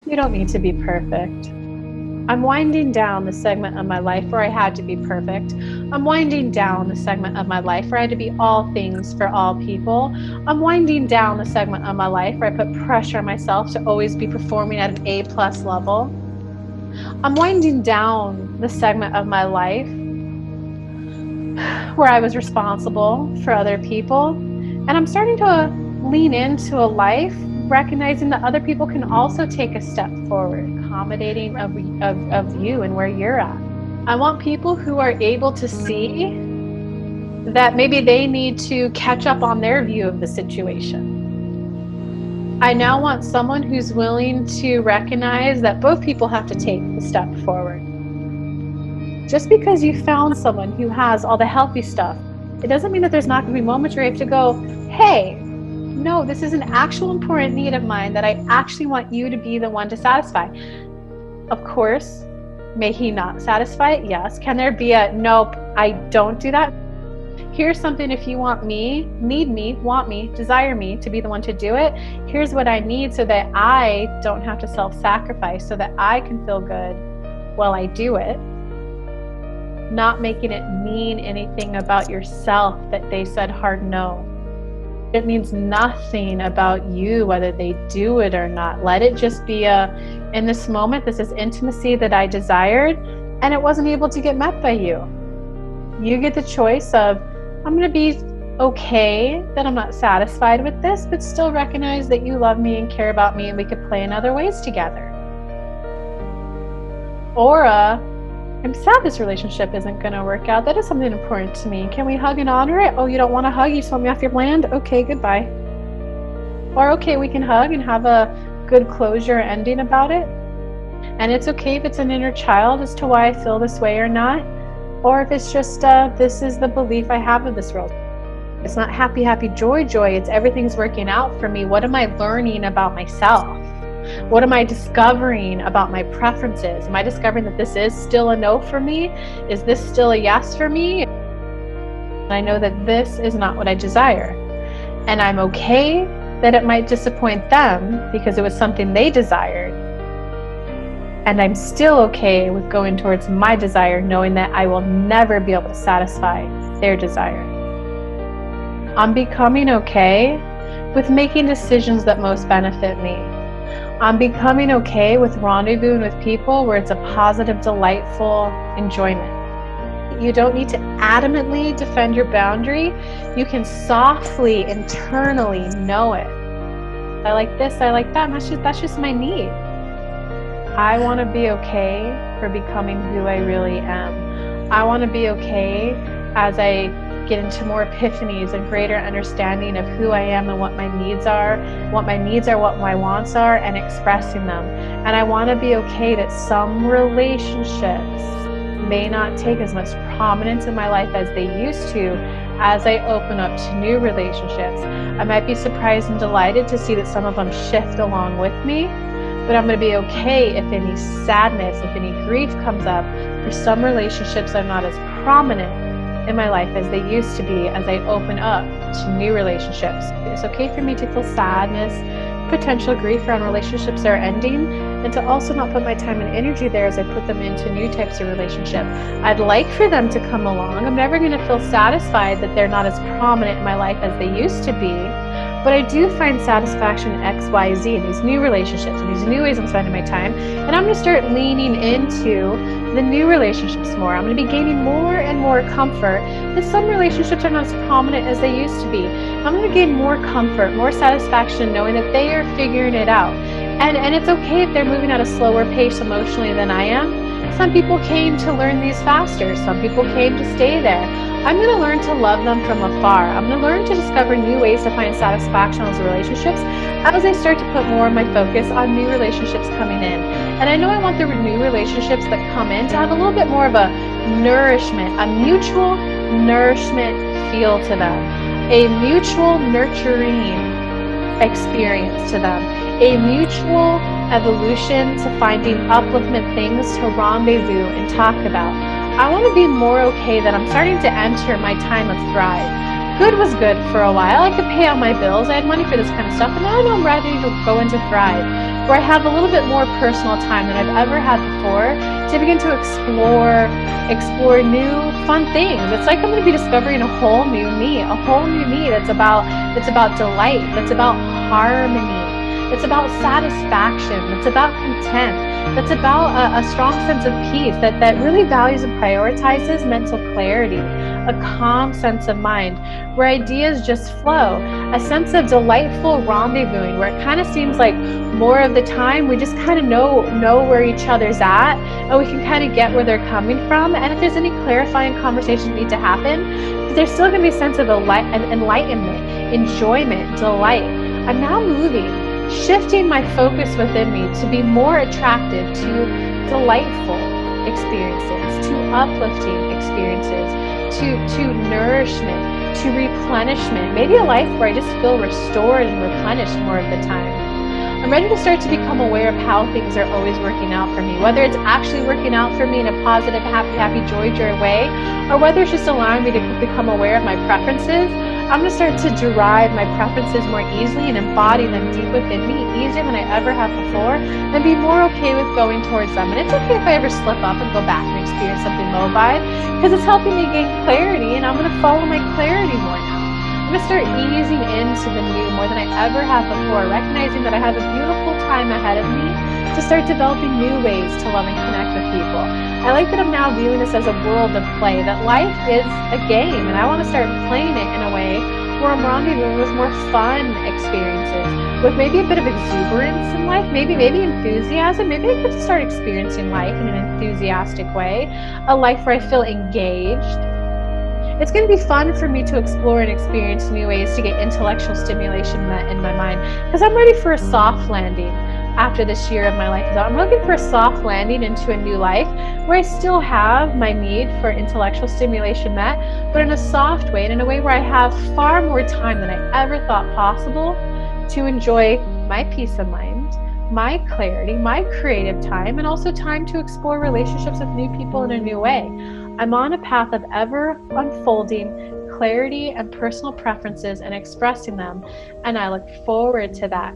You don't need to be perfect. I'm winding down the segment of my life where I had to be perfect. I'm winding down the segment of my life where I had to be all things for all people. I'm winding down the segment of my life where I put pressure on myself to always be performing at an A+ level. I'm winding down the segment of my life where I was responsible for other people. And I'm starting to lean into a life recognizing that other people can also take a step forward, accommodating of you and where you're at. I want people who are able to see that maybe they need to catch up on their view of the situation. I now want someone who's willing to recognize that both people have to take the step forward. Just because you found someone who has all the healthy stuff, it doesn't mean that there's not going to be moments where you have to go, hey, no, this is an actual important need of mine that I actually want you to be the one to satisfy. Of course, may he not satisfy it? Yes. Can there be a, nope, I don't do that? Here's something, if you want me, need me, want me, desire me to be the one to do it, here's what I need so that I don't have to self-sacrifice, so that I can feel good while I do it. Not making it mean anything about yourself that they said hard no. It means nothing about you whether they do it or not. Let it just be in this moment, this is intimacy that I desired and it wasn't able to get met by you. You get the choice of, I'm going to be okay that I'm not satisfied with this, but still recognize that you love me and care about me and we could play in other ways together. Or I'm sad this relationship isn't going to work out. That is something important to me. Can we hug and honor it? Oh, you don't want to hug? You just want me off your land? Okay, goodbye. Or okay, we can hug and have a good closure ending about it. And it's okay if it's an inner child as to why I feel this way or not. Or if it's just, this is the belief I have of this world. It's not happy, happy, joy, joy. It's everything's working out for me. What am I learning about myself? What am I discovering about my preferences? Am I discovering that this is still a no for me? Is this still a yes for me? I know that this is not what I desire. And I'm okay that it might disappoint them because it was something they desired. And I'm still okay with going towards my desire, knowing that I will never be able to satisfy their desire. I'm becoming okay with making decisions that most benefit me. I'm becoming okay with rendezvousing with people where it's a positive, delightful enjoyment. You don't need to adamantly defend your boundary. You can softly, internally know it. I like this, I like that, that's just my need. I want to be okay for becoming who I really am. I want to be okay as I get into more epiphanies and greater understanding of who I am and what my needs are, what my wants are, and expressing them. And I want to be okay that some relationships may not take as much prominence in my life as they used to as I open up to new relationships. I might be surprised and delighted to see that some of them shift along with me, but I'm going to be okay if any sadness, if any grief comes up for some relationships that are not as prominent in my life as they used to be as I open up to new relationships. It's okay for me to feel sadness, potential grief around relationships that are ending, and to also not put my time and energy there as I put them into new types of relationship. I'd like for them to come along. I'm never going to feel satisfied that they're not as prominent in my life as they used to be, but I do find satisfaction in X, Y, Z in these new relationships and these new ways I'm spending my time, and I'm going to start leaning into the new relationships more. I'm going to be gaining more and more comfort that some relationships are not as prominent as they used to be. I'm going to gain more comfort, more satisfaction knowing that they are figuring it out. And it's okay if they're moving at a slower pace emotionally than I am. Some people came to learn these faster. Some people came to stay there. I'm going to learn to love them from afar. I'm going to learn to discover new ways to find satisfaction in those relationships as I start to put more of my focus on new relationships coming in. And I know I want the new relationships that come in to have a little bit more of a nourishment, a mutual nourishment feel to them, a mutual nurturing experience to them, a mutual evolution to finding upliftment things to rendezvous and talk about. I want to be more okay that I'm starting to enter my time of thrive. Good was good for a while. I could pay all my bills. I had money for this kind of stuff, and now I'm ready to go into thrive. where I have a little bit more personal time than I've ever had before to begin to explore new fun things. It's like I'm going to be discovering a whole new me that's about delight, that's about harmony, that's about satisfaction, that's about content, that's about a strong sense of peace that really values and prioritizes mental clarity, a calm sense of mind where ideas just flow, a sense of delightful rendezvousing where it kind of seems like more of the time we just kind of know where each other's at, and we can kind of get where they're coming from. And if there's any clarifying conversations need to happen, there's still going to be a sense of enlightenment, enjoyment, delight. I'm now shifting my focus within me to be more attractive to delightful experiences, to uplifting experiences, to nourishment, to replenishment, maybe a life where I just feel restored and replenished more of the time. I'm ready to start to become aware of how things are always working out for me, whether it's actually working out for me in a positive, happy, joy way, or whether it's just allowing me to become aware of my preferences. I'm going to start to derive my preferences more easily and embody them deep within me, easier than I ever have before, and be more okay with going towards them. And it's okay if I ever slip up and go back and experience something low vibe, because it's helping me gain clarity, and I'm going to follow my clarity more now. I'm going to start easing into the new more than I ever have before, recognizing that I have a beautiful time ahead of me to start developing new ways to love and connect with people. I like that I'm now viewing this as a world of play, that life is a game, and I want to start playing it in a way where I'm rendezvousing with more fun experiences, with maybe a bit of exuberance in life, maybe enthusiasm. Maybe I could start experiencing life in an enthusiastic way, a life where I feel engaged. It's going to be fun for me to explore and experience new ways to get intellectual stimulation met in my mind, because I'm ready for a soft landing after this year of my life is out. I'm looking for a soft landing into a new life where I still have my need for intellectual stimulation met, but in a soft way and in a way where I have far more time than I ever thought possible to enjoy my peace of mind, my clarity, my creative time, and also time to explore relationships with new people in a new way. I'm on a path of ever unfolding clarity and personal preferences and expressing them, and I look forward to that.